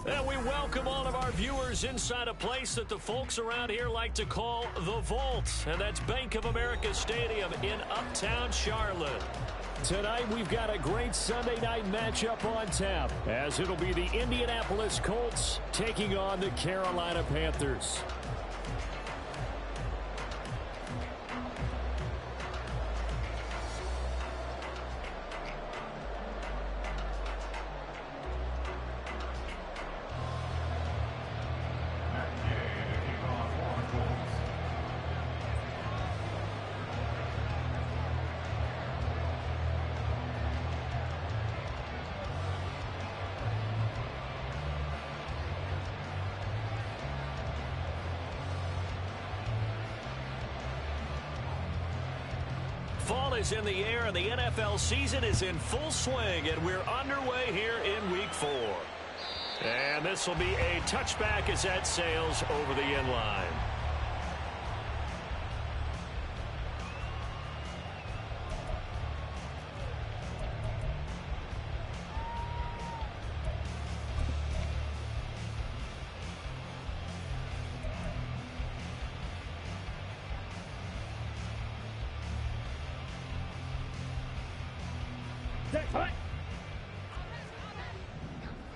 And we welcome all of our viewers inside a place that the folks around here like to call the Vault. And that's Bank of America Stadium in Uptown Charlotte. Tonight we've got a great Sunday night matchup on tap, as it'll be the Indianapolis Colts taking on the Carolina Panthers. Fall is in the air, and the NFL season is in full swing, and we're underway here in Week 4. And this will be a touchback as that sails over the end line.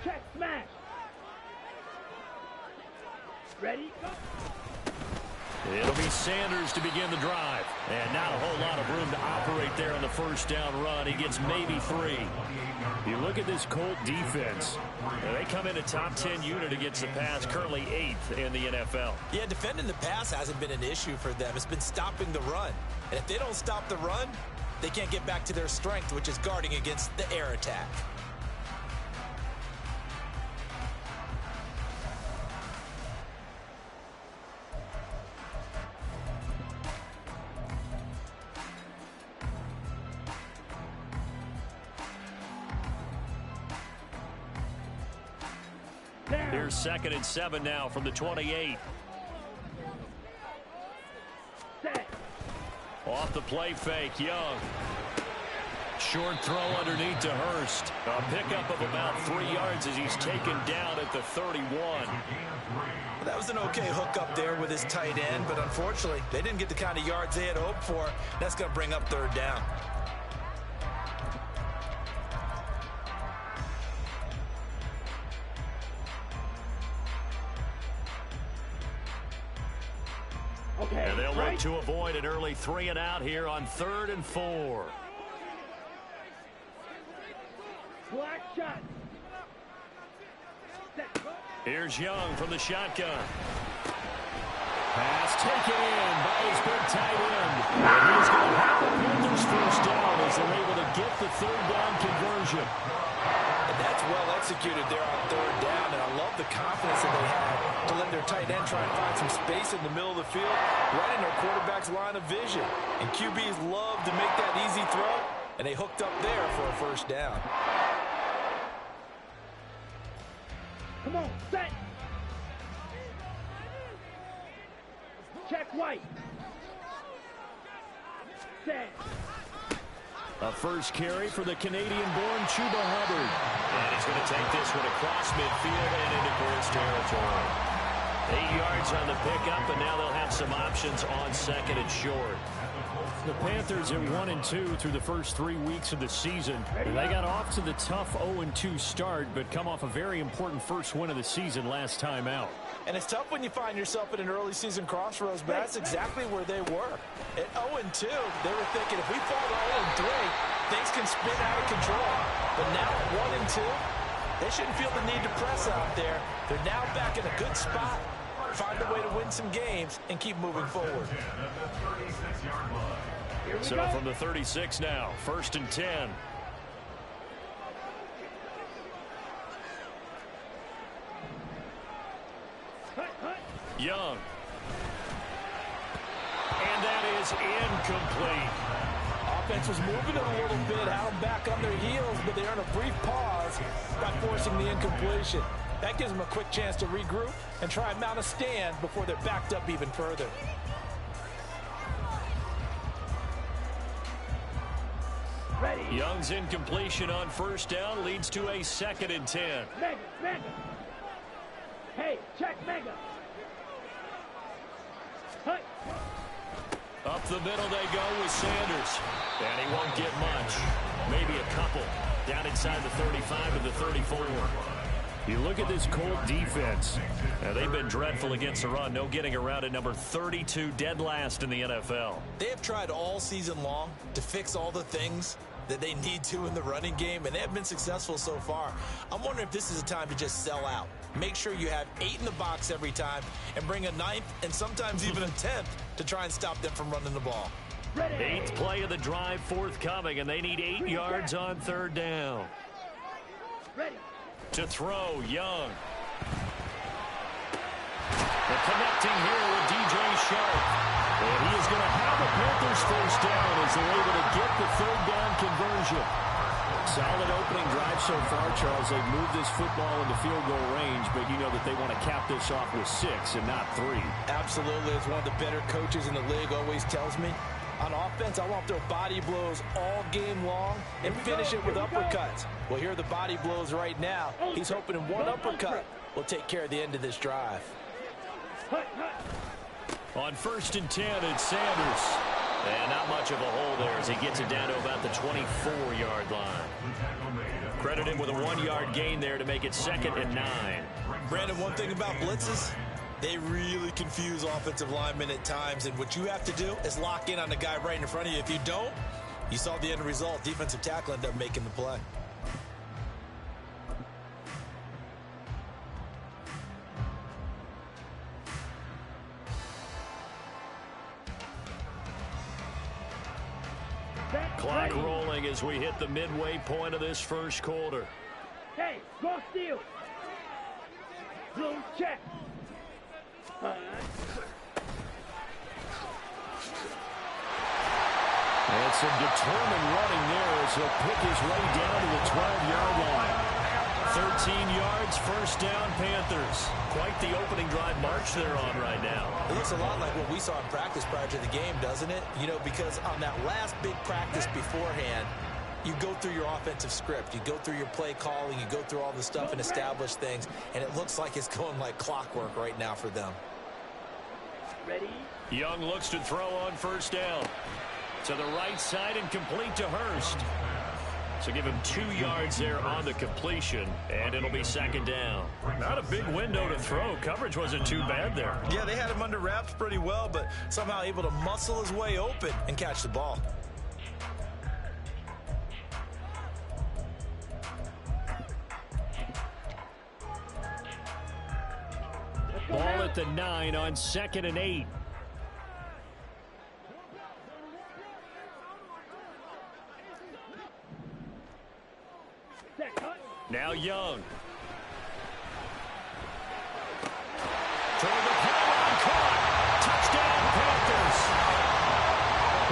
Check smash. Ready? Go. It'll be Sanders to begin the drive. And not a whole lot of room to operate there on the first down run. He gets maybe 3. You look at this Colt defense. They come in a top 10 unit against the pass, currently 8th in the NFL. Yeah, defending the pass hasn't been an issue for them. It's been stopping the run. And if they don't stop the run, they can't get back to their strength, which is guarding against the air attack. Here's 2nd and 7 now from the 28. Off the play fake, Young. Short throw underneath to Hurst. A pickup of about 3 yards as he's taken down at the 31. That was an okay hookup there with his tight end, but unfortunately, they didn't get the kind of yards they had hoped for. That's going to bring up 3rd down. Okay, and they'll look to avoid an early 3 and out here on 3rd and 4. Black shot. Here's Young from the shotgun. Pass taken in by his big tight end. And he's going to have the Panthers first down as they're able to get the 3rd down conversion. And that's well executed there on 3rd down, and I love the confidence that they had to let their tight end try and find some space in the middle of the field, right in their quarterback's line of vision. And QBs love to make that easy throw, and they hooked up there for a first down. Come on, set. Check White. Set. A first carry for the Canadian-born Chuba Hubbard. And he's going to take this one across midfield and into Colts territory. 8 yards on the pickup, and now they'll have some options on 2nd and short. The Panthers are 1-2 through the first 3 weeks of the season. They got off to the tough 0-2 start, but come off a very important first win of the season last time out. And it's tough when you find yourself at an early season crossroads, but that's exactly where they were. At 0-2, they were thinking if we fall to 0-3, things can spin out of control. But now at 1-2, they shouldn't feel the need to press out there. They're now back in a good spot, find a way to win some games, and keep moving forward. So from the 36 now, 1st and 10. Young. And that is incomplete. Offense was moving it a little bit, had them back on their heels, but they earn a brief pause by forcing the incompletion. That gives them a quick chance to regroup and try and mount a stand before they're backed up even further. Young's incompletion on 1st down leads to a 2nd and 10. Hey, check mega. Hey. Up the middle they go with Sanders. And he won't get much. Maybe a couple. Down inside the 35 to the 34. You look at this Colt defense. Now, they've been dreadful against the run. No getting around at number 32, dead last in the NFL. They have tried all season long to fix all the things that they need to in the running game, and they have been successful so far. I'm wondering if this is a time to just sell out. Make sure you have 8 in the box every time and bring a 9th and sometimes even a 10th to try and stop them from running the ball. 8th play of the drive forthcoming, and they need 8 yards on 3rd down. Ready. To throw, Young. The connecting here with DJ Sharp. And he is going to have the Panthers first down as they're able to get the 3rd down conversion. Solid opening drive so far, Charles. They've moved this football into field goal range, but you know that they want to cap this off with 6 and not 3. Absolutely. As one of the better coaches in the league always tells me, on offense, I want to throw body blows all game long and finish it with uppercuts. Well, here are the body blows right now. He's hoping in one uppercut will take care of the end of this drive. On 1st and 10, it's Sanders. And not much of a hole there as he gets it down to about the 24-yard line. Credited with a 1-yard gain there to make it 2nd and 9. Brandon, one thing about blitzes, they really confuse offensive linemen at times, and what you have to do is lock in on the guy right in front of you. If you don't, you saw the end result. Defensive tackle ended up making the play. Clock rolling as we hit the midway point of this first quarter. Hey, go steal. Blue check. And some determined running there as he'll pick his way down to the 12-yard line. 13 yards, first down, Panthers. Quite the opening drive march they're on right now. It looks a lot like what we saw in practice prior to the game, doesn't it? You know, because on that last big practice beforehand, you go through your offensive script. You go through your play calling. You go through all the stuff and establish things. And it looks like it's going like clockwork right now for them. Ready? Young looks to throw on first down. To the right side and complete to Hurst. So give him 2 yards there on the completion, and it'll be 2nd down. Not a big window to throw. Coverage wasn't too bad there. Yeah, they had him under wraps pretty well, but somehow able to muscle his way open and catch the ball. Ball at the 9 on 2nd and 8. Now Young. Toward the pylon, caught. Touchdown, Panthers.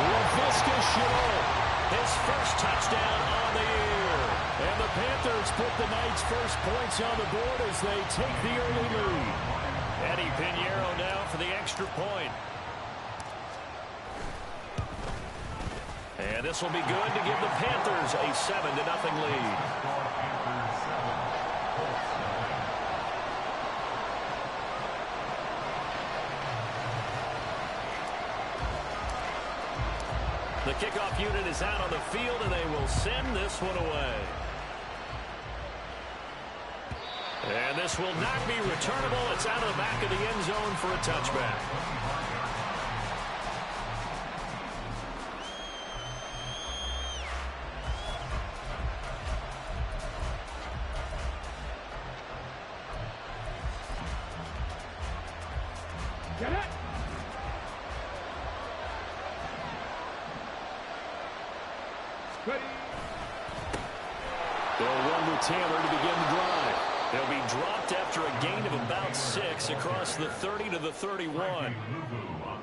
LaVisca Chenault, his first touchdown on the year. And the Panthers put the Knights' first points on the board as they take the early lead. Eddie Pinheiro now for the extra point. And this will be good to give the Panthers a 7-0 lead. The kickoff unit is out on the field, and they will send this one away. And this will not be returnable. It's out of the back of the end zone for a touchback. Get it. Ready. They'll run with Taylor to begin the drive. They'll be dropped after a gain of about 6 across the 30 to the 31.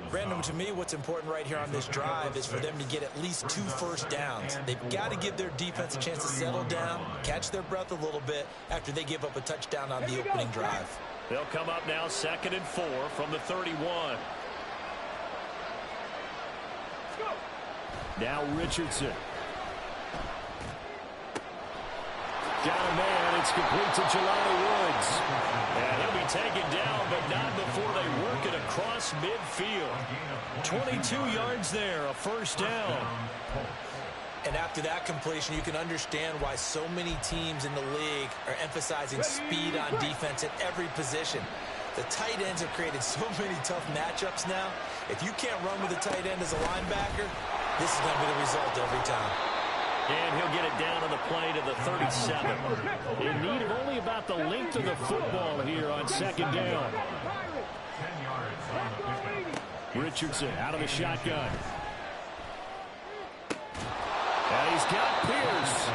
Brandon, to me, what's important right here on this drive is for them to get at least 2 first downs. They've got to give their defense a chance to settle down, catch their breath a little bit after they give up a touchdown on the opening drive. They'll come up now 2nd and 4 from the 31. Now Richardson. Got a man. It's complete to Jelani Woods. And he'll be taken down, but not before they work it across midfield. 22 yards there, a first down. And after that completion, you can understand why so many teams in the league are emphasizing speed on defense at every position. The tight ends have created so many tough matchups now. If you can't run with a tight end as a linebacker, this is going to be the result every time. And he'll get it down on the play to the 37. In need of only about the length of the football here on second down. Richardson out of the shotgun. And he's got Pierce.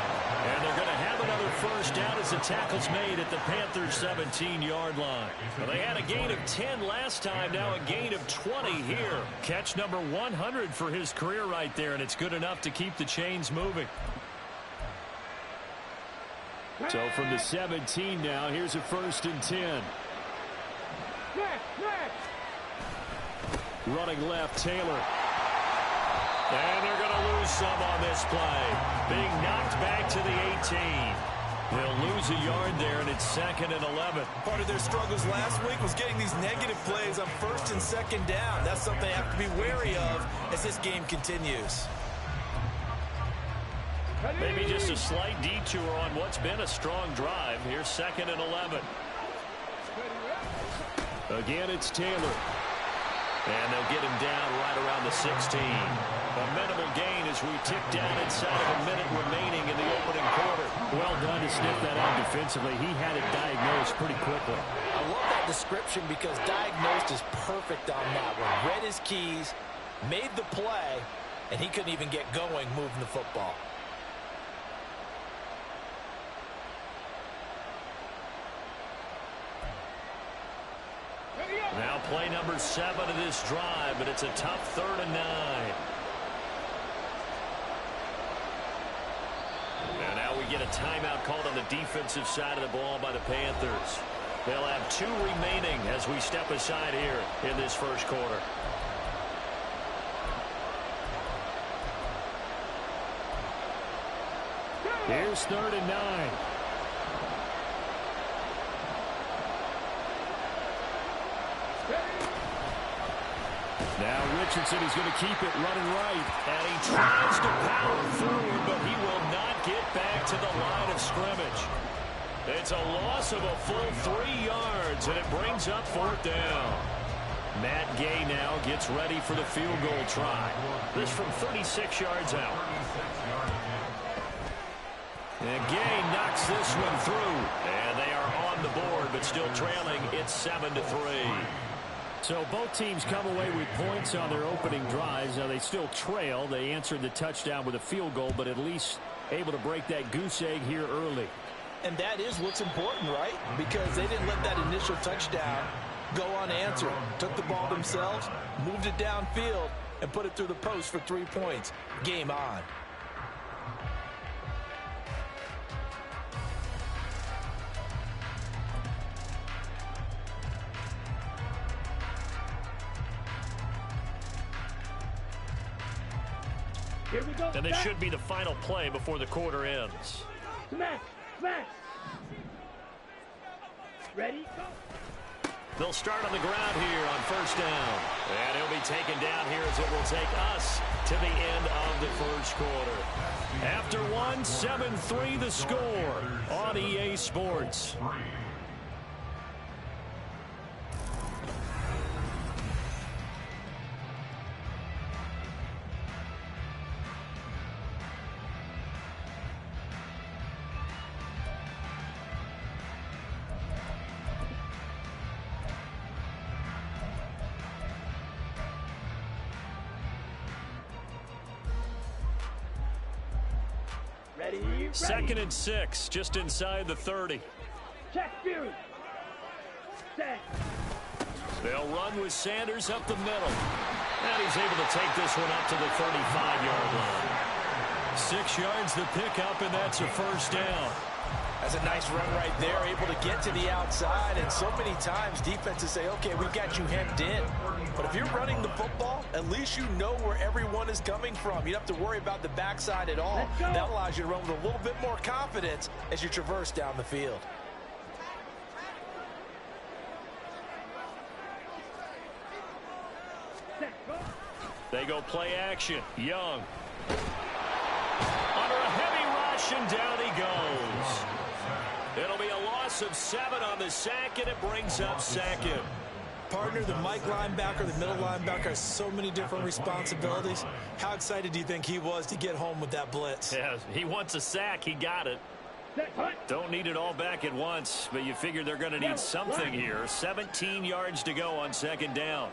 And they're going to have another first down as the tackle's made at the Panthers' 17-yard line. Well, they had a gain of 10 last time, now a gain of 20 here. Catch number 100 for his career right there, and it's good enough to keep the chains moving. So from the 17 now, here's a 1st and 10. Running left, Taylor. And they're going to lose some on this play. Being knocked back to the 18. They'll lose a yard there, and it's 2nd and 11. Part of their struggles last week was getting these negative plays on 1st and 2nd down. That's something they have to be wary of as this game continues. Maybe just a slight detour on what's been a strong drive. Here's 2nd and 11. Again, it's Taylor. And they'll get him down right around the 16. A minimal gain as we tick down inside of a minute remaining in the opening quarter. Well done to sniff that out defensively. He had it diagnosed pretty quickly. I love that description because diagnosed is perfect on that one. Read his keys, made the play, and he couldn't even get going moving the football. Now play number 7 of this drive, but it's a tough 3rd and 9. And now we get a timeout called on the defensive side of the ball by the Panthers. They'll have 2 remaining as we step aside here in this first quarter. Here's 3rd and 9. Now Richardson is going to keep it running right. And he tries to power forward, but he will not get back to the line of scrimmage. It's a loss of a full 3 yards, and it brings up 4th down. Matt Gay now gets ready for the field goal try. This from 36 yards out. And Gay knocks this one through. And they are on the board, but still trailing. It's 7-3. So both teams come away with points on their opening drives. Now they still trail. They answered the touchdown with a field goal, but at least able to break that goose egg here early. And that is what's important, right? Because they didn't let that initial touchdown go unanswered. Took the ball themselves, moved it downfield, and put it through the post for 3 points. Game on. Here we go. And this should be the final play before the quarter ends. Smash! Smash! Ready? Go! They'll start on the ground here on 1st down. And he'll be taken down here as it will take us to the end of the first quarter. After one, 7-3 the score on EA Sports. Ready? 2nd and 6, just inside the 30. Check Fury. Set. They'll run with Sanders up the middle. And he's able to take this one up to the 35-yard line. 6 yards the pickup, and that's a 1st down. That's a nice run right there, able to get to the outside. And so many times defenses say, okay, we've got you hemmed in. But if you're running the football, at least you know where everyone is coming from. You don't have to worry about the backside at all. That allows you to run with a little bit more confidence as you traverse down the field. They go play action. Young. Under a heavy rush, and down he goes. It'll be a loss of 7 on the sack, and it brings up second. Partner, the Mike linebacker, the middle linebacker has so many different responsibilities. How excited do you think he was to get home with that blitz? Yeah, he wants a sack. He got it. Don't need it all back at once, but you figure they're going to need something here. 17 yards to go on second down.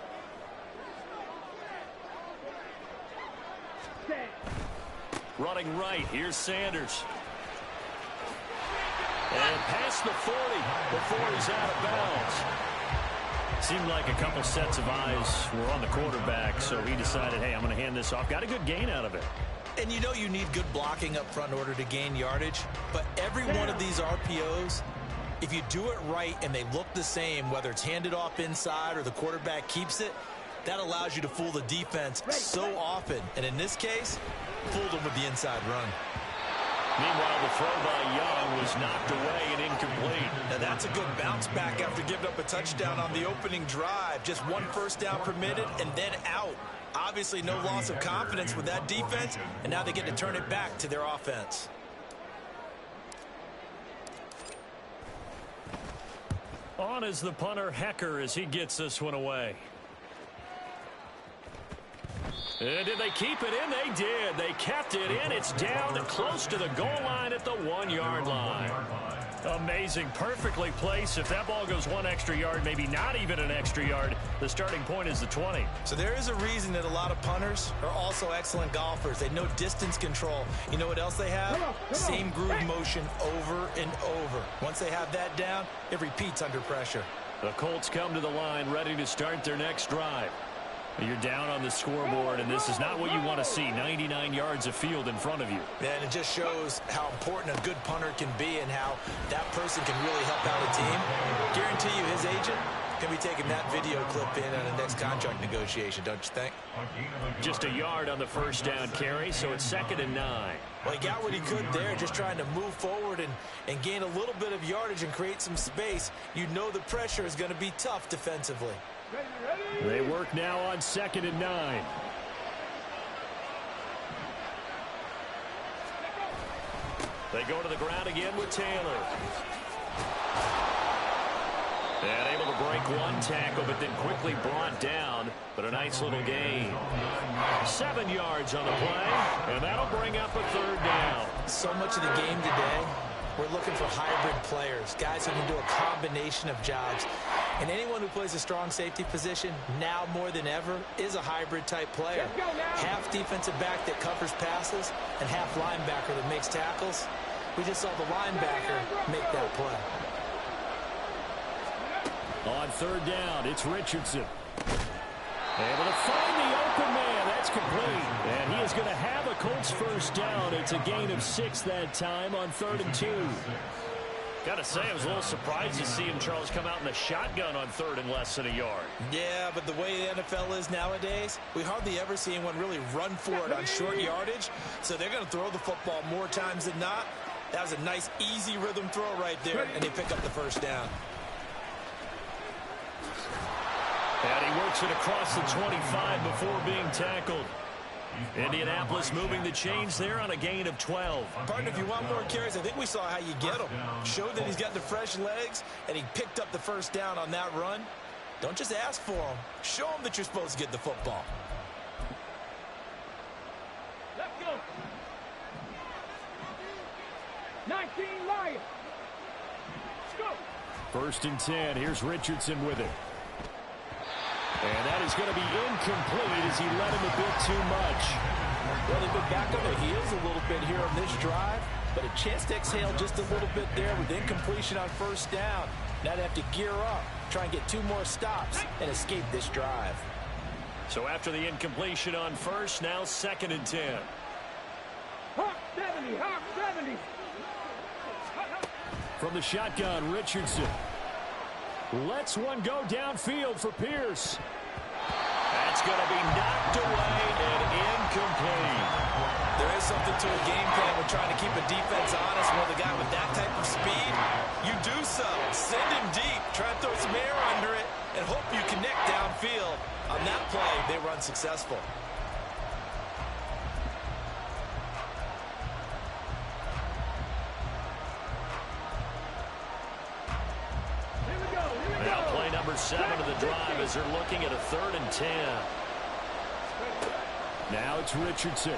Running right, here's Sanders. And past the 40 before he's out of bounds. Seemed like a couple sets of eyes were on the quarterback, so he decided, hey, I'm going to hand this off. Got a good gain out of it. And you know you need good blocking up front in order to gain yardage, but every one of these RPOs, if you do it right and they look the same, whether it's handed off inside or the quarterback keeps it, that allows you to fool the defense so often. And in this case, fooled them with the inside run. Meanwhile, the throw by Young was knocked away and incomplete. Now that's a good bounce back after giving up a touchdown on the opening drive. Just 1 first down permitted and then out. Obviously no loss of confidence with that defense, and now they get to turn it back to their offense. On is the punter, Hecker, as he gets this one away. And did they keep it in? They did. They kept it in. It's down and close to the goal line at the 1-yard line. Amazing. Perfectly placed. If that ball goes 1 extra yard, maybe not even an extra yard, the starting point is the 20. So there is a reason that a lot of punters are also excellent golfers. They know distance control. You know what else they have? Same groove motion over and over. Once they have that down, it repeats under pressure. The Colts come to the line ready to start their next drive. You're down on the scoreboard, and this is not what you want to see. 99 yards of field in front of you. And it just shows how important a good punter can be and how that person can really help out a team. Guarantee you his agent can be taking that video clip in on the next contract negotiation, don't you think? Just a yard on the first down carry, so it's 2nd and 9. Well, he got what he could there, just trying to move forward and gain a little bit of yardage and create some space. You know the pressure is going to be tough defensively. They work now on 2nd and 9. They go to the ground again with Taylor. And able to break 1 tackle, but then quickly brought down. But a nice little gain. 7 yards on the play, and that'll bring up a 3rd down. So much of the game today, we're looking for hybrid players, guys who can do a combination of jobs. And anyone who plays a strong safety position, now more than ever, is a hybrid-type player. Half defensive back that covers passes and half linebacker that makes tackles. We just saw the linebacker make that play. On 3rd down, it's Richardson. Able to find the open man. That's complete. And he is going to have a Colts first down. It's a gain of 6 that time on 3rd and 2. Got to say, I was a little surprised to see him, Charles, come out in the shotgun on 3rd and less than a yard. Yeah, but the way the NFL is nowadays, we hardly ever see anyone really run for it on short yardage. So they're going to throw the football more times than not. That was a nice, easy rhythm throw right there, and they pick up the first down. And he works it across the 25 before being tackled. Indianapolis moving the chains there on a gain of 12. Partner, if you want more carries, I think we saw how you get him. Showed that he's got the fresh legs, and he picked up the first down on that run. Don't just ask for him. Show him that you're supposed to get the football. Let's go. 19 Lions. Go. 1st and 10. Here's Richardson with it. And that is going to be incomplete as he led him a bit too much. Well, they've been back on their heels a little bit here on this drive, but a chance to exhale just a little bit there with incompletion on 1st down. Now they have to gear up, try and get 2 more stops, and escape this drive. So after the incompletion on 1st, now 2nd and 10. Hawk 70, Hawk 70. From the shotgun, Richardson. Lets one go downfield for Pierce. That's going to be knocked away and incomplete. There is something to a game plan with trying to keep a defense honest. With a guy with that type of speed, you do so. Send him deep, try and throw some air under it, and hope you connect downfield. On that play, they were unsuccessful. number 7 of the drive as they're looking at a 3rd and 10. Now it's Richardson.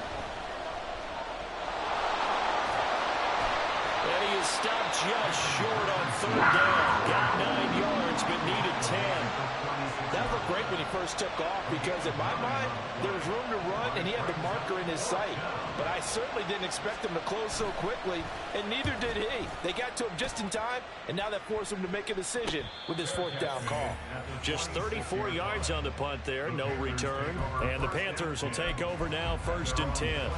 And he is stopped just short on 3rd down. Got 9 yards, but needed 10. That looked great when he first took off because, in my mind, there was room to run, and he had the marker in his sight. But I certainly didn't expect him to close so quickly, and neither did he. They got to him just in time, and now that forced him to make a decision with his 4th down call. Just 34 yards on the punt there, no return. And the Panthers will take over now, 1st and 10.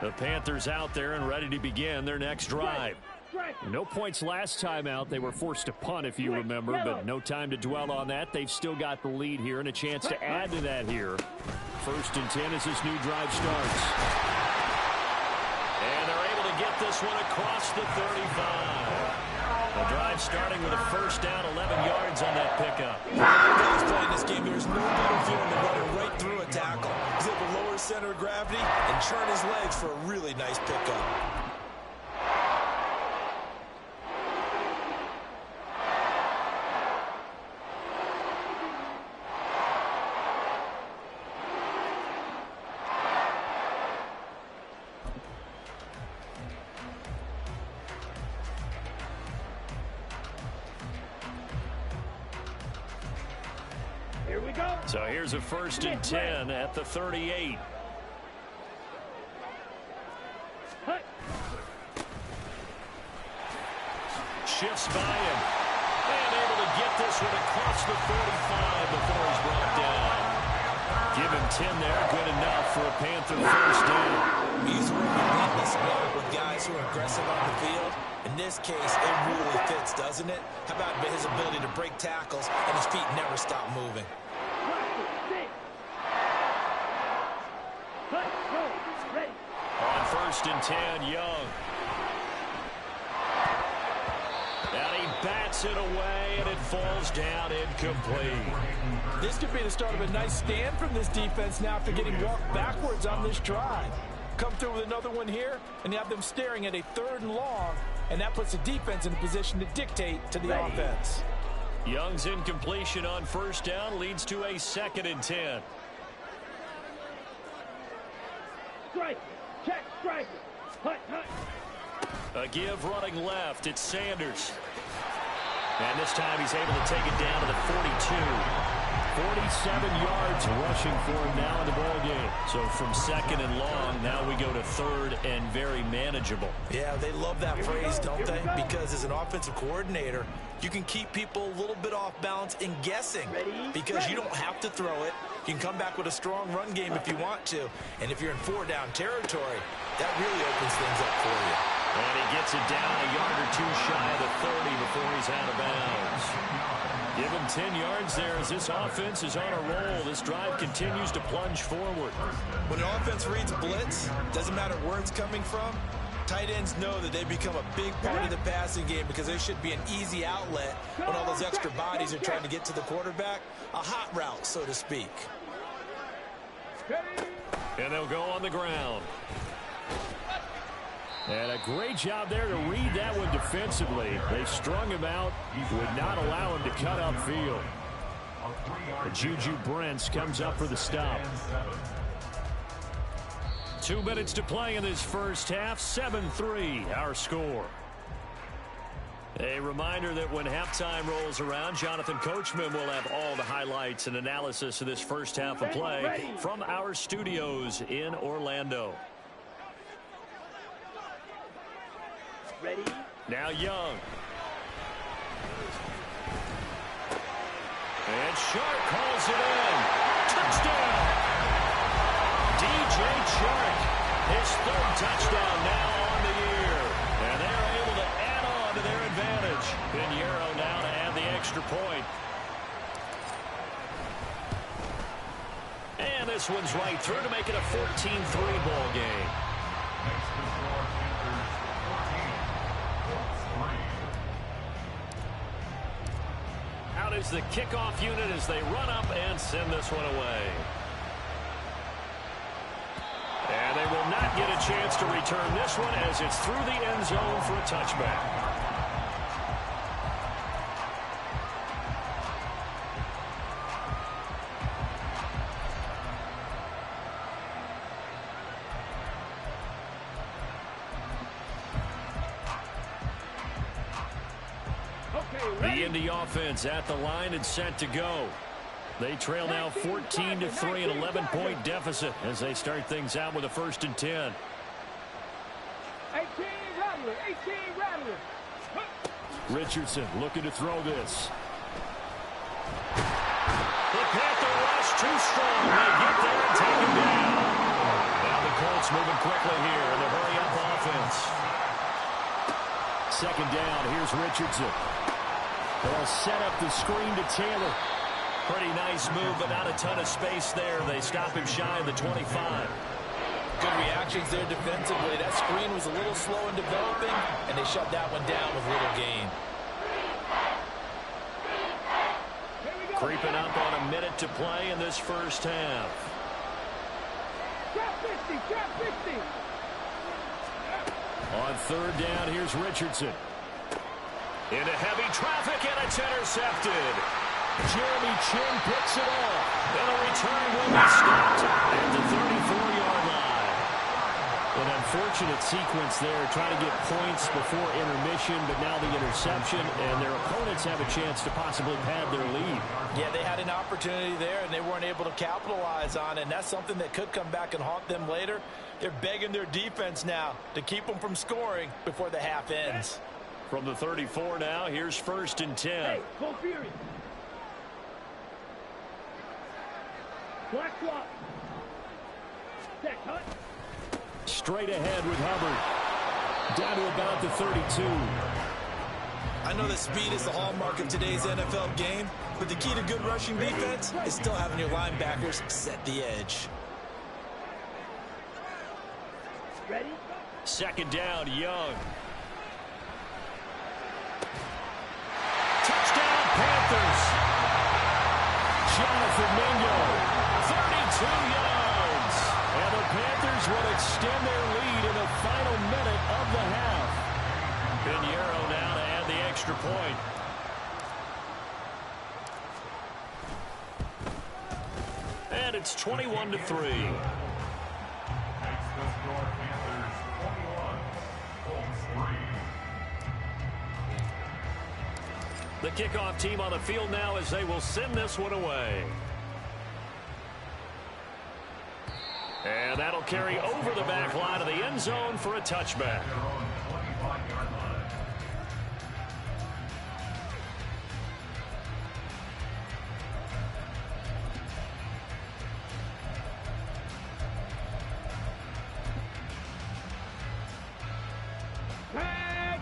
The Panthers out there and ready to begin their next drive. No points last time out. They were forced to punt, if you remember, but no time to dwell on that. They've still got the lead here and a chance to add to that here. 1st and 10 as this new drive starts. And they're able to get this one across the 35. The drive starting with a 1st down, 11 yards on that pickup. Guys playing this game, there's no better feeling than running right through a tackle. He's able to lower his center of gravity and churn his legs for a really nice pickup. So here's a 1st and 10 at the 38. Shifts by him. And able to get this one across the 45 before he's brought down. Give him 10 there. Good enough for a Panther 1st down. He's working relentless with guys who are aggressive on the field. In this case, it really fits, doesn't it? How about his ability to break tackles and his feet never stop moving? On 1st and 10, Young. And he bats it away, and it falls down incomplete. This could be the start of a nice stand from this defense now after getting walked backwards on this drive. Come through with another one here, and you have them staring at a 3rd and long, and that puts the defense in a position to dictate to the offense. Young's incompletion on 1st down leads to a 2nd and 10. Strike. Check. Strike. Hut. A give running left. It's Sanders. And this time he's able to take it down to the 42. 47 yards rushing for him now in the ball game. So from 2nd and long, now we go to 3rd and very manageable. Yeah, they love that phrase, don't they? Because as an offensive coordinator, you can keep people a little bit off balance and guessing because you don't have to throw it. You can come back with a strong run game if you want to. And if you're in 4-down territory, that really opens things up for you. And he gets it down a yard or 2 shy of the 30 before he's out of bounds. Give him 10 yards there as this offense is on a roll. This drive continues to plunge forward. When an offense reads blitz, doesn't matter where it's coming from, tight ends know that they become a big part of the passing game because they should be an easy outlet when all those extra bodies are trying to get to the quarterback. A hot route, so to speak. And they'll go on the ground. And a great job there to read that one defensively. They strung him out, would not allow him to cut upfield. Juju Brents comes up for the stop. 2 minutes to play in this first half. 7-3 our score. A reminder that when halftime rolls around, Jonathan Coachman will have all the highlights and analysis of this first half of play from our studios in Orlando. Ready? Now Young. And Shark calls it in. Touchdown! DJ Shark, his 3rd touchdown now on the year. And they're able to add on to their advantage. Pinheiro now to add the extra point. And this one's right through to make it a 14-3 ball game. is the kickoff unit as they run up and send this one away. And they will not get a chance to return this one as it's through the end zone for a touchback. The Indy offense at the line and set to go. They trail now 14-3, an 11-point deficit as they start things out with a 1st and 10. 18 Rattler, 18 Rattler. Richardson looking to throw this. The Panther rush too strong. They get there and take him down. Now the Colts moving quickly here in the hurry-up offense. 2nd down, here's Richardson. They'll set up the screen to Taylor. Pretty nice move, but not a ton of space there. They stop him shy of the 25. Good reactions there defensively. That screen was a little slow in developing, and they shut that one down with little gain. Creeping up on a minute to play in this first half. Trap 50, trap 50. On 3rd down, here's Richardson. Into heavy traffic, and it's intercepted. Jeremy Chin picks it off. And a return will be stopped at the 34-yard line. An unfortunate sequence there, trying to get points before intermission, but now the interception, and their opponents have a chance to possibly pad their lead. Yeah, they had an opportunity there, and they weren't able to capitalize on it, and that's something that could come back and haunt them later. They're begging their defense now to keep them from scoring before the half ends. From the 34 now, here's 1st and 10. Hey, go Fury. Black swap. Set, cut. Straight ahead with Hubbard. Down to about the 32. I know that speed is the hallmark of today's NFL game, but the key to good rushing defense is still having your linebackers set the edge. Ready? 2nd down, Young. Touchdown, Panthers. Jonathan Mingo. 32 yards. And the Panthers will extend their lead in the final minute of the half. Pinheiro now to add the extra point. And it's 21-3. The kickoff team on the field now as they will send this one away. And that'll carry over the back line of the end zone for a touchback.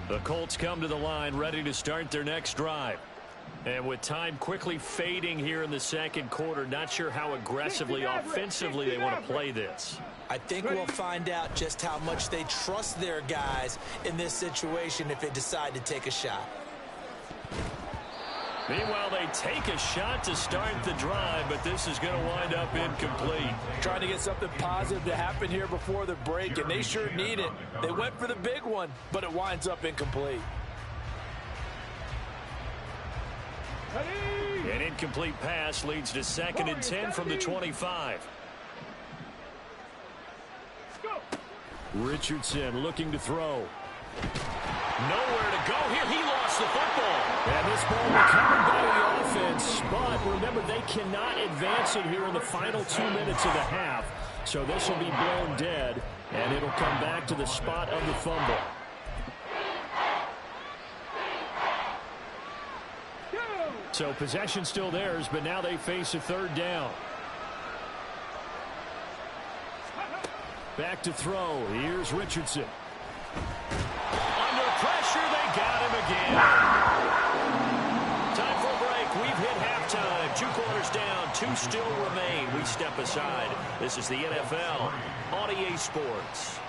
The Colts come to the line ready to start their next drive. And with time quickly fading here in the 2nd quarter, not sure how aggressively, offensively they want to play this. I think we'll find out just how much they trust their guys in this situation if they decide to take a shot. Meanwhile, they take a shot to start the drive, but this is going to wind up incomplete. Trying to get something positive to happen here before the break, and they sure need it. They went for the big one, but it winds up incomplete. An incomplete pass leads to 2nd and 10 from the 25. Richardson looking to throw. Nowhere to go here. He lost the football. And this ball recovered by the offense. But remember, they cannot advance it here in the final 2 minutes of the half. So this will be blown dead, and it'll come back to the spot of the fumble. So possession still theirs, but now they face a 3rd down. Back to throw. Here's Richardson. Under pressure, they got him again. Time for a break. We've hit halftime. 2 quarters down. 2 still remain. We step aside. This is the NFL on EA Sports.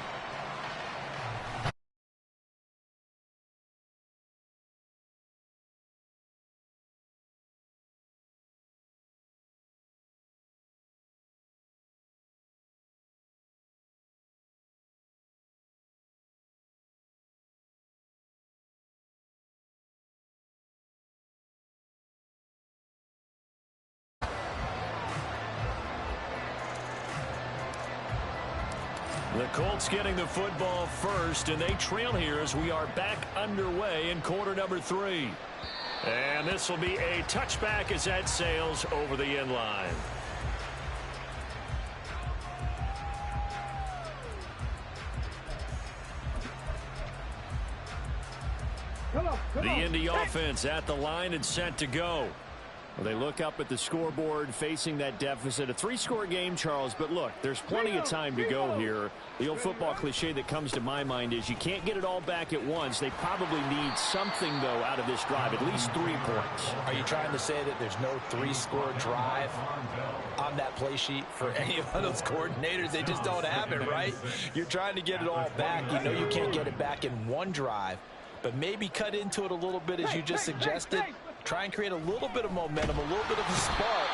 The Colts getting the football first, and they trail here as we are back underway in quarter number 3. And this will be a touchback as that sails over the end line. The Indy offense at the line and set to go. Well, they look up at the scoreboard facing that deficit. A 3-score game, Charles, but look, there's plenty of time to go here. The old football cliche that comes to my mind is you can't get it all back at once. They probably need something, though, out of this drive, at least 3 points. Are you trying to say that there's no 3-score drive on that play sheet for any of those coordinators? They just don't have it, right? You're trying to get it all back. You know you can't get it back in one drive, but maybe cut into it a little bit as you just suggested. Try and create a little bit of momentum, a little bit of a spark,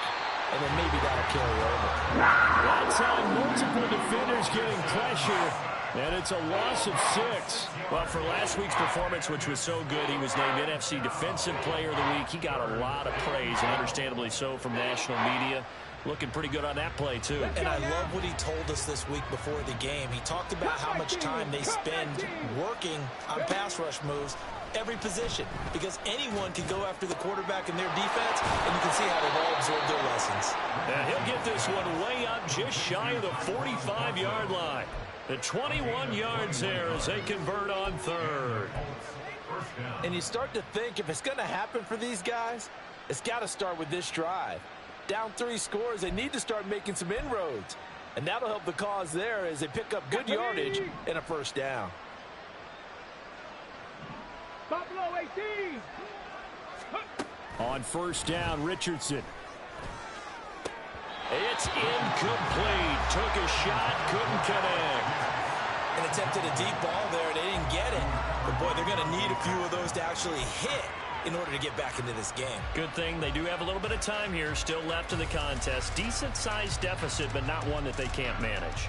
and then maybe that'll carry over. That time, multiple defenders getting pressure, and it's a loss of 6. Well, for last week's performance, which was so good, he was named NFC Defensive Player of the Week. He got a lot of praise, and understandably so, from national media. Looking pretty good on that play, too. And I love what he told us this week before the game. He talked about how much time they spend working on pass rush moves, every position, because anyone can go after the quarterback in their defense, and you can see how they've all absorbed their lessons. And he'll get this one way up just shy of the 45-yard line. The 21 yards there as they convert on 3rd. And you start to think if it's going to happen for these guys, it's got to start with this drive. Down 3 scores, they need to start making some inroads. And that'll help the cause there as they pick up good yardage and a first down. Buffalo 18. On first down, Richardson. It's incomplete. Took a shot, couldn't connect. And attempted a deep ball there. They didn't get it. But, boy, they're going to need a few of those to actually hit in order to get back into this game. Good thing they do have a little bit of time here still left in the contest. Decent-sized deficit, but not one that they can't manage.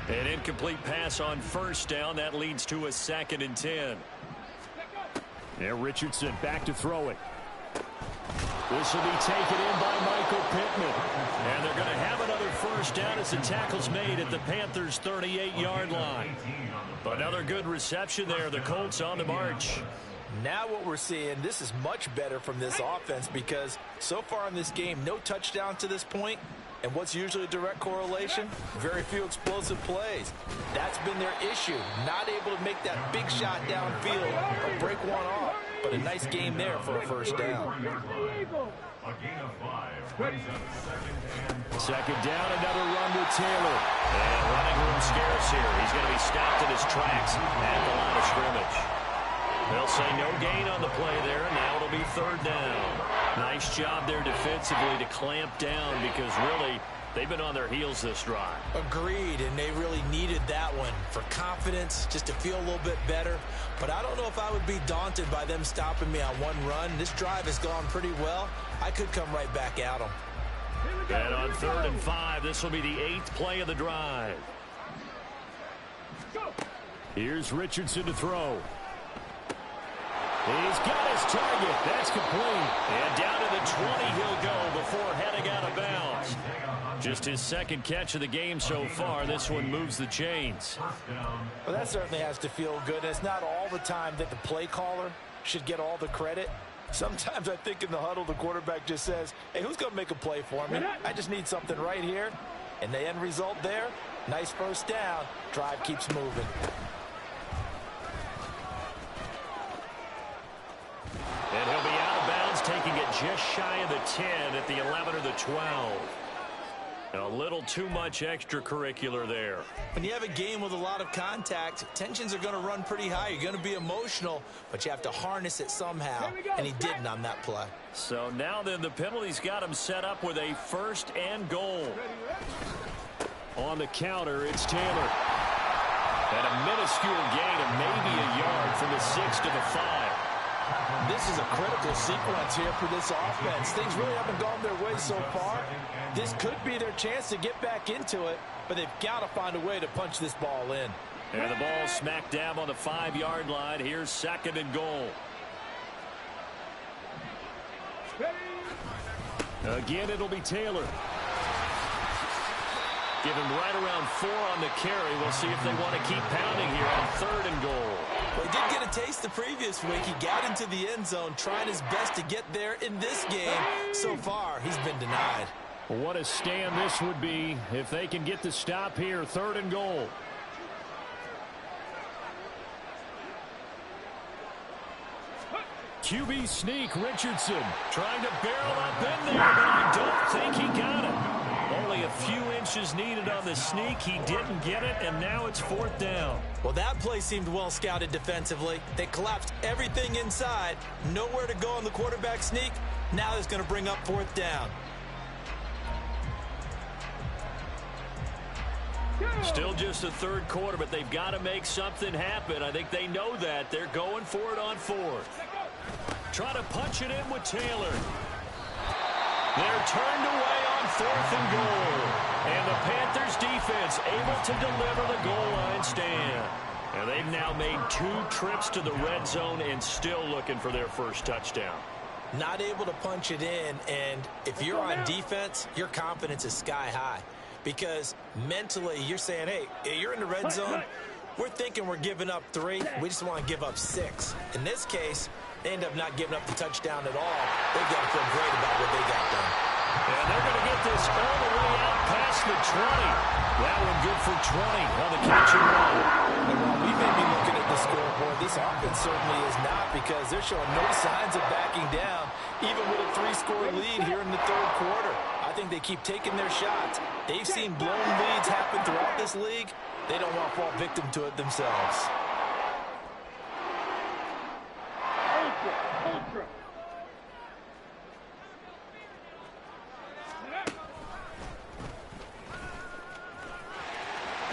An incomplete pass on first down. That leads to a 2nd and 10. There, Richardson back to throw it. This will be taken in by Michael Pittman. And they're going to have another first down as the tackle's made at the Panthers' 38-yard line. Another good reception there. The Colts on the march. Now what we're seeing, this is much better from this offense because so far in this game, no touchdown to this point. And what's usually a direct correlation? Very few explosive plays. That's been their issue. Not able to make that big shot downfield or break one off. But a nice game there for a first down. Second down, another run with Taylor. And running room scarce here. He's going to be stopped in his tracks at the line of scrimmage. They'll say no gain on the play there, and now it'll be 3rd down. Nice job there defensively to clamp down because really they've been on their heels this drive. Agreed, and they really needed that one for confidence, just to feel a little bit better. But I don't know if I would be daunted by them stopping me on one run. This drive has gone pretty well. I could come right back at them. And on 3rd and 5, this will be the 8th play of the drive. Here's Richardson to throw. He's got his target. That's complete. And down to the 20 he'll go before heading out of bounds. Just his 2nd catch of the game so far. This one moves the chains. Well, that certainly has to feel good. It's not all the time that the play caller should get all the credit. Sometimes I think in the huddle the quarterback just says, hey, who's going to make a play for me? I just need something right here. And the end result there, nice first down. Drive keeps moving. And he'll be out of bounds, taking it just shy of the 10 at the 11 or the 12. A little too much extracurricular there. When you have a game with a lot of contact, tensions are going to run pretty high. You're going to be emotional, but you have to harness it somehow, and he didn't on that play. So now then, the penalty's got him set up with a 1st and goal. On the counter, it's Taylor. And a minuscule gain of maybe a yard from the 6 to the 5. This is a critical sequence here for this offense. Things really haven't gone their way so far. This could be their chance to get back into it, but they've got to find a way to punch this ball in. And the ball smack dab on the 5-yard line. Here's 2nd and goal. Again, it'll be Taylor. Give him right around 4 on the carry. We'll see if they want to keep pounding here on 3rd and goal. Well, he did get a taste the previous week. He got into the end zone, trying his best to get there in this game. So far, he's been denied. What a stand this would be if they can get the stop here. 3rd and goal. QB sneak, Richardson trying to barrel up in there, but I don't think he got it. Only a few inches needed on the sneak. He didn't get it, and now it's 4th down. Well, that play seemed well scouted defensively. They collapsed everything inside. Nowhere to go on the quarterback sneak. Now it's going to bring up 4th down. Still just the 3rd quarter, but they've got to make something happen. I think they know that. They're going for it on 4th. Try to punch it in with Taylor. They're turned away on 4th and goal. And the Panthers defense able to deliver the goal line stand. And they've now made 2 trips to the red zone and still looking for their first touchdown. Not able to punch it in, and if you're on defense, your confidence is sky high. Because mentally, you're saying, hey, you're in the red zone. We're thinking we're giving up 3. We just want to give up 6. In this case, they end up not giving up the touchdown at all. They've got to feel great about what they got done. And they're going to get this all the way out past the 20. That one good for 20 on the catch and run. And while we may be looking at the scoreboard, this offense certainly is not, because they're showing no signs of backing down, even with a 3-score lead here in the 3rd quarter. I think they keep taking their shots. They've seen blown leads happen throughout this league. They don't want to fall victim to it themselves. Ultra.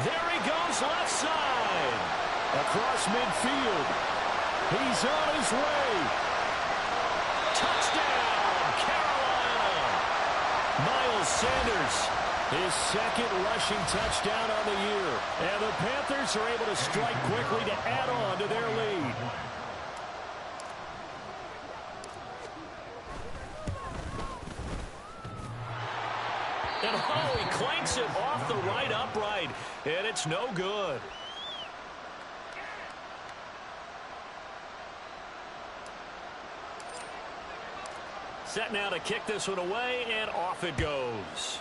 There he goes, left side. Across midfield. He's on his way. Touchdown, Carolina. Miles Sanders, his 2nd rushing touchdown on the year. And the Panthers are able to strike quickly to add on to their lead. And he clanks it off the right upright, and it's no good. Set now to kick this one away, and off it goes.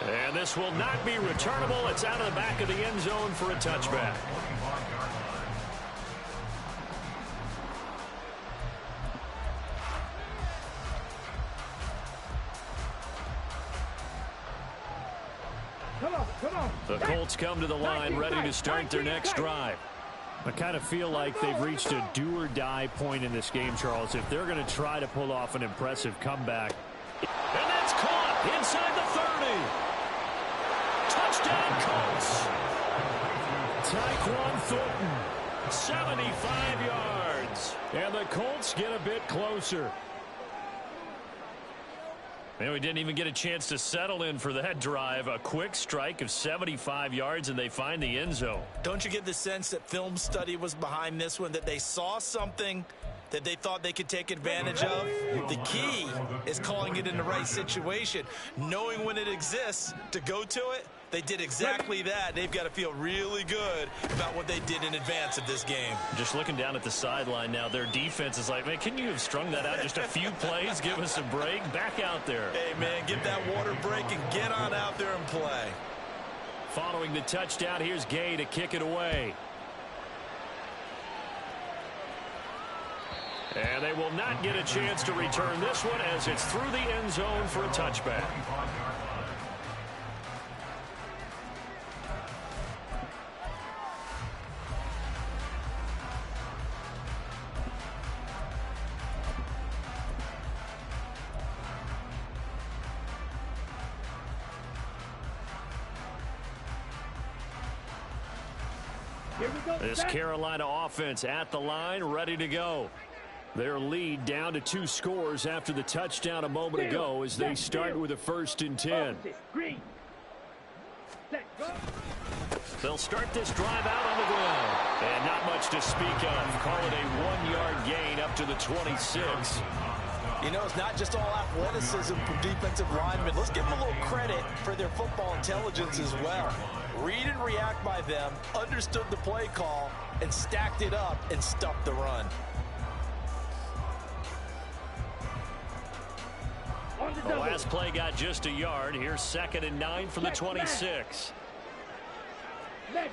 And this will not be returnable. It's out of the back of the end zone for a touchback. Come on. The Colts come to the line ready to start their next drive. I kind of feel like they've reached a do-or-die point in this game, Charles, if they're going to try to pull off an impressive comeback. And that's caught inside the 30. Touchdown, Colts. Tyquan Thornton, 75 yards. And the Colts get a bit closer. And we didn't even get a chance to settle in for that drive. A quick strike of 75 yards, and they find the end zone. Don't you get the sense that film study was behind this one, that they saw something that they thought they could take advantage of? The key is calling it in the right situation, knowing when it exists to go to it. They did exactly that. They've got to feel really good about what they did in advance of this game. Just looking down at the sideline now, their defense is like, man, can you have strung that out just a few plays? Give us a break. Back out there. Hey, man, get that water break and get on out there and play. Following the touchdown, here's Gay to kick it away. And they will not get a chance to return this one as it's through the end zone for a touchback. Here we go. This Carolina offense at the line, ready to go. Their lead down to 2 scores after the touchdown a moment ago as they start with a 1st and 10. Green. Set, go. They'll start this drive out on the ground. And not much to speak of. Call it a 1-yard gain up to the 26. You know, it's not just all athleticism from defensive linemen. Let's give them a little credit for their football intelligence as well. Read and react by them, understood the play call, and stacked it up and stuffed the run. The last play got just a yard. Here's 2nd and 9 from the 26. Mega.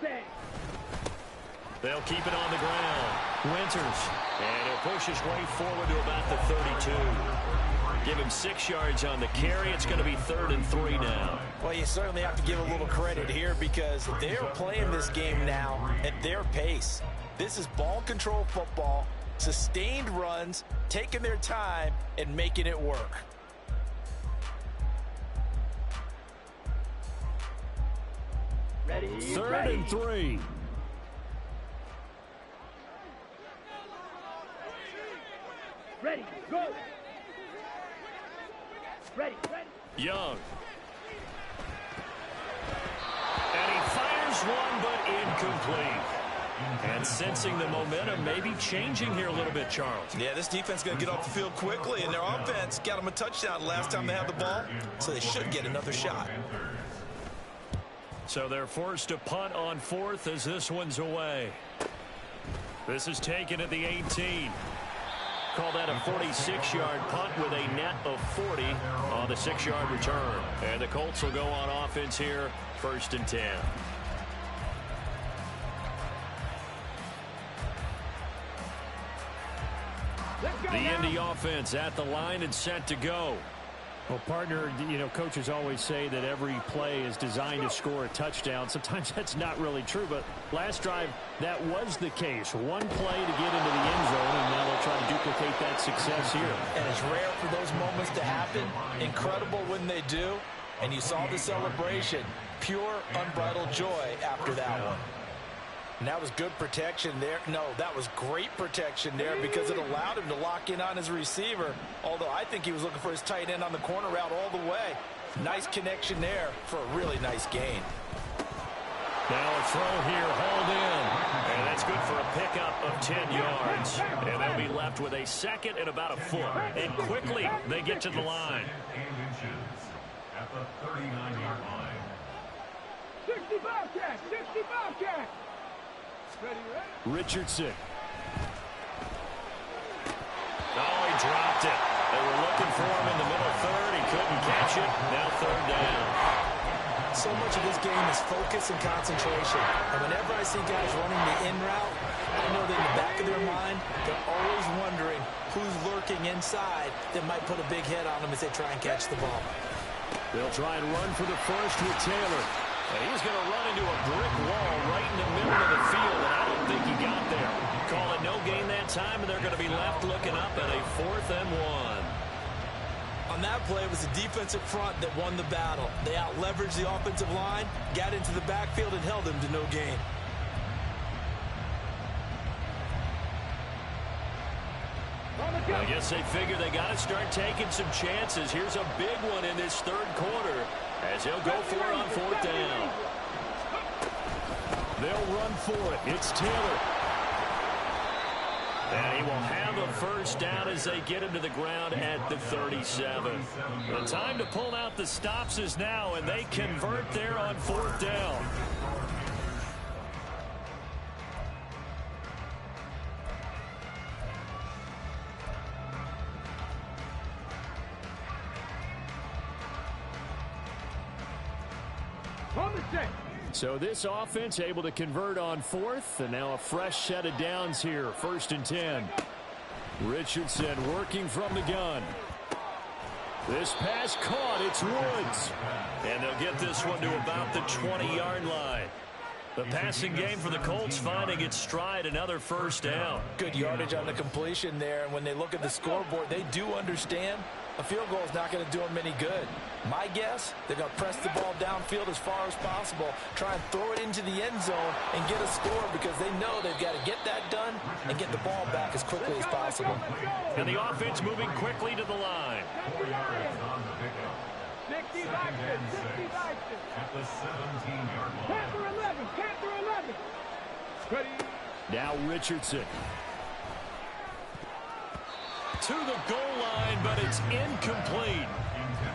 Set. They'll keep it on the ground. Winters. And he'll push his way forward to about the 32. Give him 6 yards on the carry. It's going to be 3rd and 3 now. Well, you certainly have to give a little credit here because they're playing this game now at their pace. This is ball control football, sustained runs, taking their time, and making it work. Ready. 3rd and 3. Ready. Go. Ready. Young. And he fires one, but incomplete. And sensing the momentum maybe changing here a little bit, Charles. Yeah, this defense is going to get off the field quickly, and their offense got them a touchdown last time they had the ball, so they should get another shot. So they're forced to punt on 4th as this one's away. This is taken at the 18. Call that a 46-yard punt with a net of 40 on the 6-yard return. And the Colts will go on offense here, 1st and 10. The Indy offense at the line and set to go. Well, partner, you know, coaches always say that every play is designed to score a touchdown. Sometimes that's not really true, but last drive, that was the case. One play to get into the end zone, and now they'll try to duplicate that success here. And it's rare for those moments to happen. Incredible when they do. And you saw the celebration. Pure, unbridled joy after that one. And that was good protection there. No, that was great protection there because it allowed him to lock in on his receiver. Although I think he was looking for his tight end on the corner route all the way. Nice connection there for a really nice gain. Now a throw here, hauled in. And that's good for a pickup of 10 yards. And they'll be left with a 2nd and about a foot. And quickly they get to the line. At the 39-yard line. 60 Bobcat. 60 Bobcat. Richardson. Oh, he dropped it. They were looking for him in the middle 3rd. He couldn't catch it. Now 3rd down. So much of this game is focus and concentration. And whenever I see guys running the in route, I know that in the back of their mind, they're always wondering who's lurking inside that might put a big hit on them as they try and catch the ball. They'll try and run for the 1st with Taylor. And he's going to run into a brick wall right in the middle of the field, and I don't think he got there. Call it no gain that time, and they're going to be left looking up at a 4th and 1. On that play, it was the defensive front that won the battle. They out-leveraged the offensive line, got into the backfield, and held them to no gain. I guess they figure they got to start taking some chances. Here's a big one in this 3rd quarter as he'll go for it on 4th down. They'll run for it. It's Taylor. And he will have a 1st down as they get him to the ground at the 37. The time to pull out the stops is now, and they convert there on 4th down. So this offense able to convert on 4th, and now a fresh set of downs here, 1st and 10. Richardson working from the gun. This pass caught. It's Woods. And they'll get this one to about the 20-yard line. The passing game for the Colts finding its stride, another 1st down. Good yardage on the completion there, and when they look at the scoreboard, they do understand a field goal is not going to do them any good. My guess, they're going to press the ball downfield as far as possible, try and throw it into the end zone and get a score because they know they've got to get that done and get the ball back as quickly as possible. And the offense moving quickly to the line. 4 yards on the pickup. 60 Second back and there, 60 6 back there. at the 17-yard line. Panther 11, Panther 11. Ready. Now Richardson. To the goal line, but it's incomplete.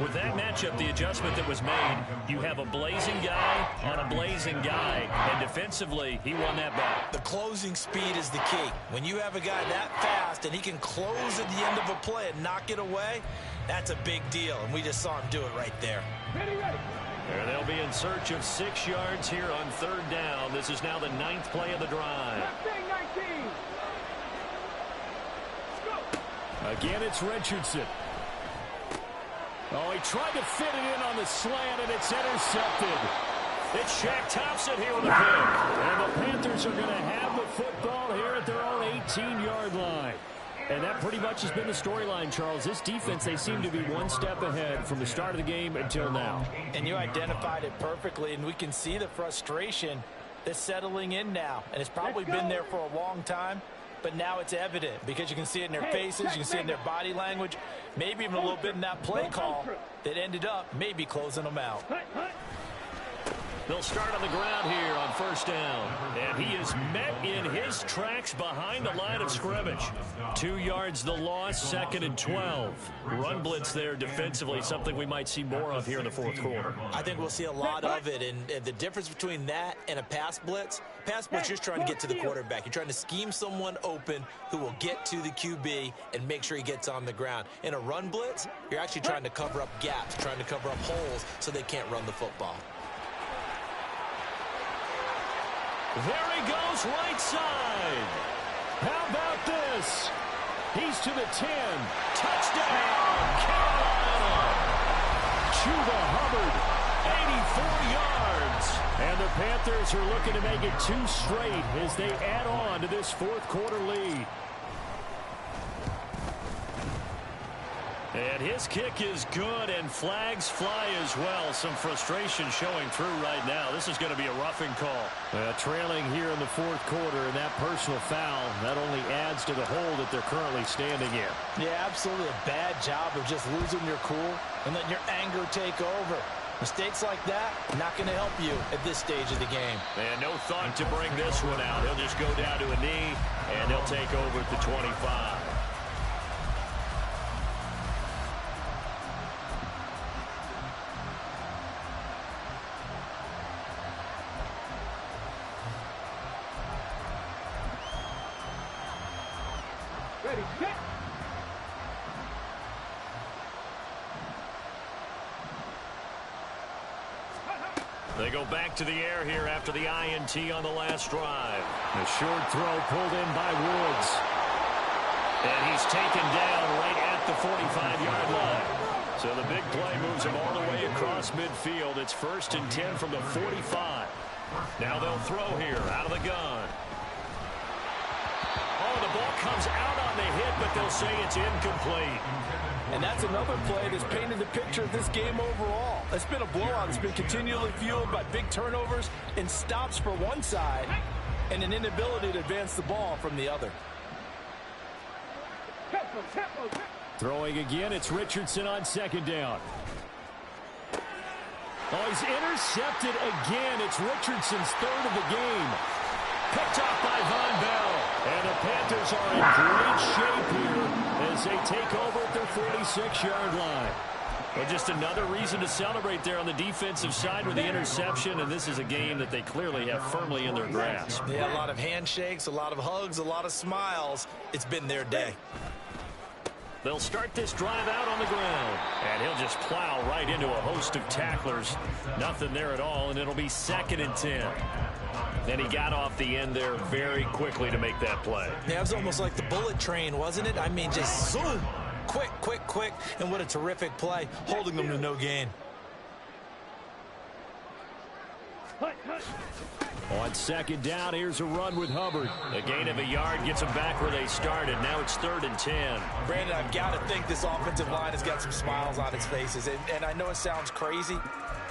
With that matchup, the adjustment that was made, you have a blazing guy on a blazing guy, and defensively, he won that battle. The closing speed is the key. When you have a guy that fast and he can close at the end of a play and knock it away, that's a big deal, and we just saw him do it right there. Ready, ready. And they'll be in search of 6 yards here on third down. This is now the 9th play of the drive. Left thing, 19. Let's go. Again, it's Richardson. Oh, he tried to fit it in on the slant, and it's intercepted. It's Shaq Thompson here with a pick. And the Panthers are going to have the football here at their own 18-yard line. And that pretty much has been the storyline, Charles. This defense, they seem to be one step ahead from the start of the game until now. And you identified it perfectly, and we can see the frustration that's settling in now. And it's probably been there for a long time, but now it's evident because you can see it in their faces, you can see it in their body language, maybe even a little bit in that play call that ended up maybe closing them out. They'll start on the ground here on first down. And he is met in his tracks behind the line of scrimmage. 2 yards the loss, 2nd and 12. Run blitz there defensively, something we might see more of here in the fourth quarter. I think we'll see a lot of it, and the difference between that and a pass blitz, you're just trying to get to the quarterback. You're trying to scheme someone open who will get to the QB and make sure he gets on the ground. In a run blitz, you're actually trying to cover up gaps, trying to cover up holes so they can't run the football. There he goes, right side. How about this? He's to the 10. Touchdown, Carolina. Chuba Hubbard, 84 yards. And the Panthers are looking to make it 2 straight as they add on to this fourth quarter lead. And his kick is good, and flags fly as well. Some frustration showing through right now. This is going to be a roughing call. Trailing here in the fourth quarter, and that personal foul, that only adds to the hole that they're currently standing in. Yeah, absolutely a bad job of just losing your cool and letting your anger take over. Mistakes like that, not going to help you at this stage of the game. And no thought to bring this one out. He'll just go down to a knee, and he'll take over at the 25. Ready, set. They go back to the air here after the INT on the last drive. A short throw pulled in by Woods. And he's taken down right at the 45-yard line. So the big play moves him all the way across midfield. It's 1st and 10 from the 45. Now they'll throw here out of the gun. Oh, the ball comes out on the hit, but they'll say it's incomplete. And that's another play that's painted the picture of this game overall. It's been a blowout. It's been continually fueled by big turnovers and stops for one side and an inability to advance the ball from the other. Tempo, tempo, tempo. Throwing again, it's Richardson on 2nd down. Oh, he's intercepted again. It's Richardson's 3rd of the game. Picked off by Von Bell. And the Panthers are in great shape here as they take over at their 46-yard line. Well, just another reason to celebrate there on the defensive side with the interception, and this is a game that they clearly have firmly in their grasp. Yeah, a lot of handshakes, a lot of hugs, a lot of smiles. It's been their day. They'll start this drive out on the ground, and he'll just plow right into a host of tacklers. Nothing there at all, and it'll be 2nd and 10. And he got off the end there very quickly to make that play. Yeah, it was almost like the bullet train, wasn't it? I mean, just zoom. Quick, quick, quick. And what a terrific play, holding them to no gain. On second down, here's a run with Hubbard. A gain of a yard gets them back where they started. Now it's 3rd and 10. Brandon, I've got to think this offensive line has got some smiles on its faces. And I know it sounds crazy,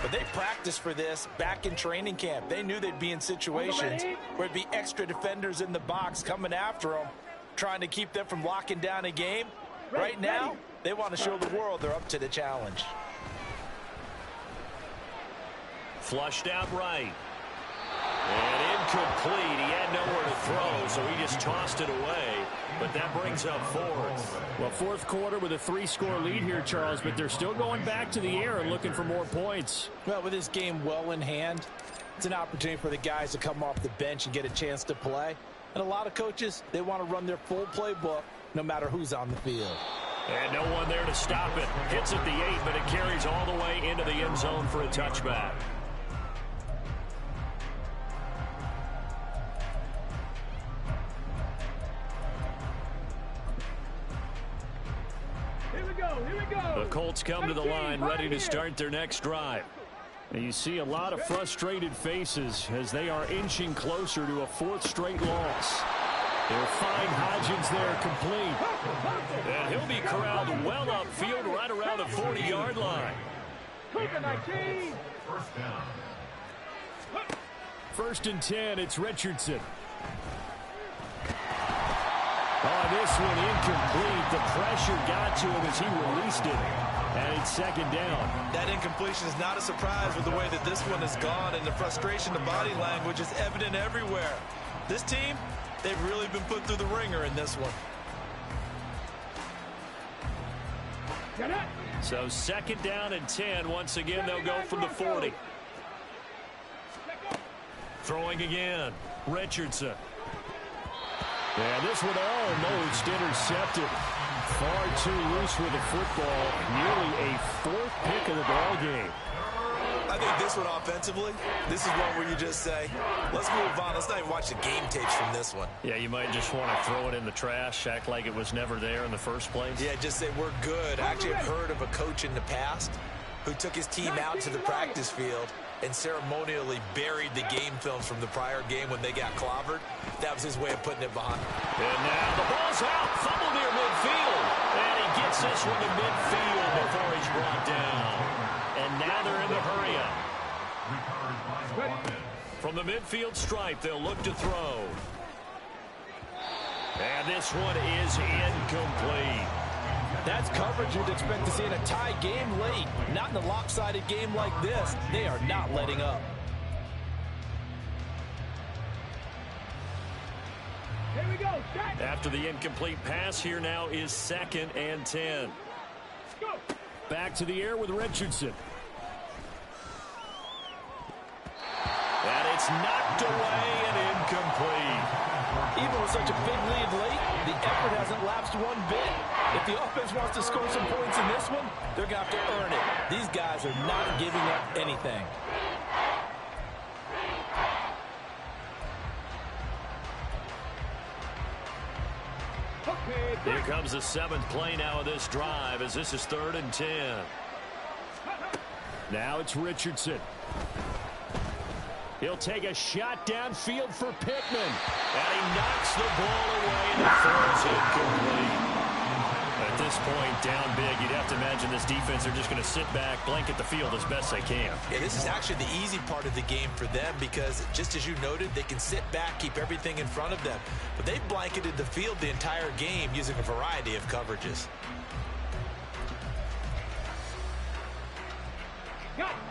but they practiced for this back in training camp. They knew they'd be in situations where it'd be extra defenders in the box coming after them, trying to keep them from locking down a game. Right now, they want to show the world they're up to the challenge. Flushed out right. And incomplete. He had nowhere to throw, so he just tossed it away. But that brings up 4th. Well, 4th quarter with a 3-score lead here, Charles, but they're still going back to the air and looking for more points. Well, with this game well in hand, it's an opportunity for the guys to come off the bench and get a chance to play. And a lot of coaches, they want to run their full playbook no matter who's on the field. And no one there to stop it. Hits at the 8, but it carries all the way into the end zone for a touchback. The Colts come to the line, ready to start their next drive. And you see a lot of frustrated faces as they are inching closer to a 4th straight loss. They'll find Hodgins there complete. And he'll be corralled well upfield right around the 40-yard line. 1st and 10, it's Richardson. Oh, this one incomplete. The pressure got to him as he released it. And it's 2nd down. That incompletion is not a surprise with the way that this one has gone, and the frustration, the body language is evident everywhere. This team, they've really been put through the ringer in this one. So 2nd down and 10. Once again, they'll go from the 40. Throwing again. Richardson. Yeah, this one almost intercepted. Far too loose with the football. Nearly a 4th pick of the ball game. I think this one offensively, this is one where you just say, let's move on. Let's not even watch the game tapes from this one. Yeah, you might just want to throw it in the trash, act like it was never there in the first place. Yeah, just say we're good. I actually have heard of a coach in the past who took his team out to the practice field and ceremonially buried the game films from the prior game when they got clobbered. That was his way of putting it behind. And now the ball's out. Fumble near midfield. And he gets this one to midfield before he's brought down. And now they're in the hurry-up. From the midfield stripe, they'll look to throw. And this one is incomplete. That's coverage you'd expect to see in a tie game late. Not in a lopsided game like this. They are not letting up. Here we go. After the incomplete pass, here now is 2nd and 10. Go. Back to the air with Richardson. And it's knocked away and incomplete. Even with such a big lead late, the effort hasn't lapsed one bit. If the offense wants to score some points in this one, they're going to have to earn it. These guys are not giving up anything. Here comes the 7th play now of this drive as this is 3rd and 10. Now it's Richardson. He'll take a shot downfield for Pittman. And he knocks the ball away and it throws incomplete. At this point, down big, you'd have to imagine this defense are just going to sit back, blanket the field as best they can. Yeah, this is actually the easy part of the game for them because, just as you noted, they can sit back, keep everything in front of them. But they've blanketed the field the entire game using a variety of coverages.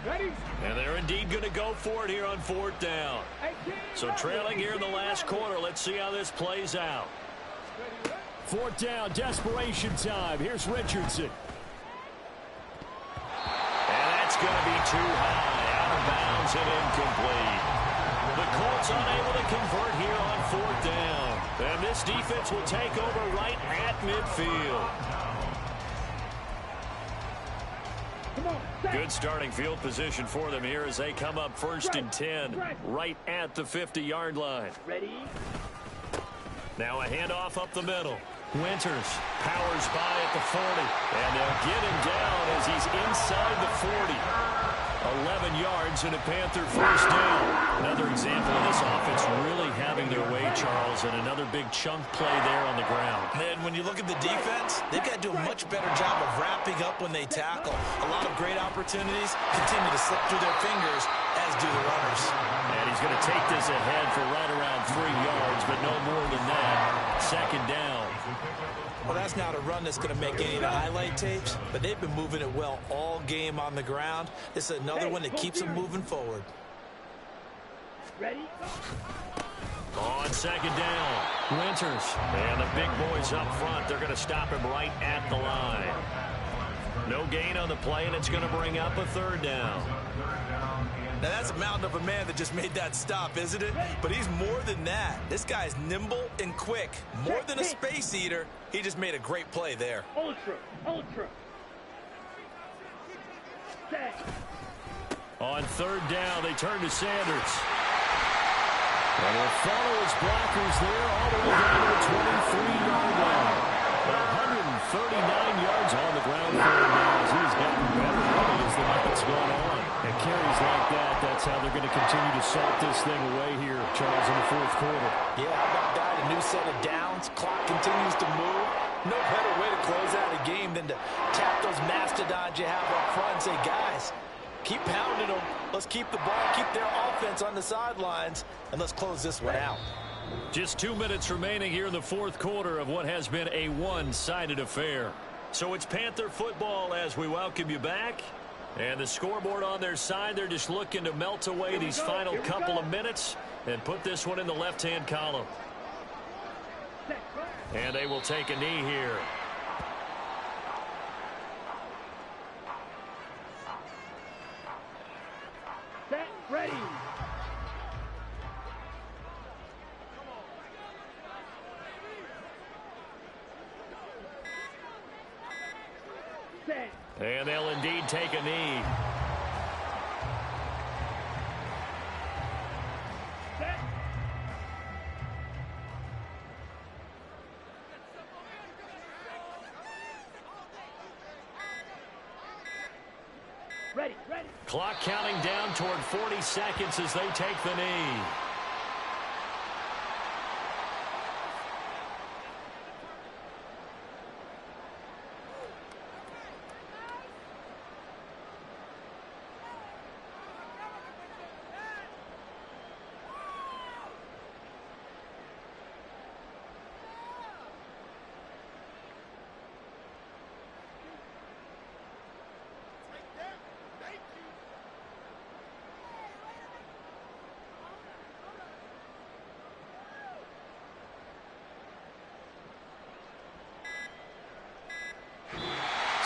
Ready? And they're indeed going to go for it here on 4th down. So trailing here in the last quarter, let's see how this plays out. 4th down, desperation time. Here's Richardson. And that's going to be too high, out of bounds and incomplete. The Colts unable to convert here on 4th down. And this defense will take over right at midfield. Good starting field position for them here as they come up 1st and 10 right at the 50-yard line. Ready? Now a handoff up the middle. Winters powers by at the 40. And they'll get him down as he's inside the 40. 11 yards and a Panther first down. Another example of this offense really having their way, Charles, and another big chunk play there on the ground. And when you look at the defense, they've got to do a much better job of wrapping up when they tackle. A lot of great opportunities continue to slip through their fingers, as do the runners. And he's going to take this ahead for right around 3 yards, but no more than that. Second down. Well, that's not a run that's going to make any of the highlight tapes, but they've been moving it well all game on the ground. This is another one that keeps them moving forward. Ready? On second down, Winters. And the big boys up front, they're going to stop him right at the line. No gain on the play, and it's going to bring up a third down. Now, that's a mountain of a man that just made that stop, isn't it? But he's more than that. This guy's nimble and quick. More than a space eater, he just made a great play there. Ultra. Set. On third down, they turn to Sanders. And he'll follow his blockers there all the way down to the 23-yard line. 139 yards on the ground for him now as he's gotten better really as the night's gone on. And carries like that, that's how they're going to continue to salt this thing away here, Charles, in the fourth quarter. Yeah, how about that? A new set of downs. Clock continues to move. No better way to close out a game than to tap those mastodons you have up front and say, guys, keep pounding them. Let's keep the ball, keep their offense on the sidelines, and let's close this one out. Just 2 minutes remaining here in the fourth quarter of what has been a one-sided affair. So it's Panther football as we welcome you back. And the scoreboard on their side, they're just looking to melt away these final couple of minutes and put this one in the left-hand column. And they will take a knee here. Set. Ready. Set. And they'll indeed take a knee. Set. Ready. Clock counting down toward 40 seconds as they take the knee.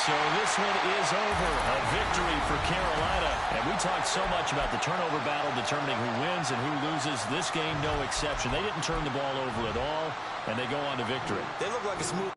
So this one is over. A victory for Carolina. And we talked so much about the turnover battle determining who wins and who loses. This game, no exception. They didn't turn the ball over at all, and they go on to victory. They look like a smooth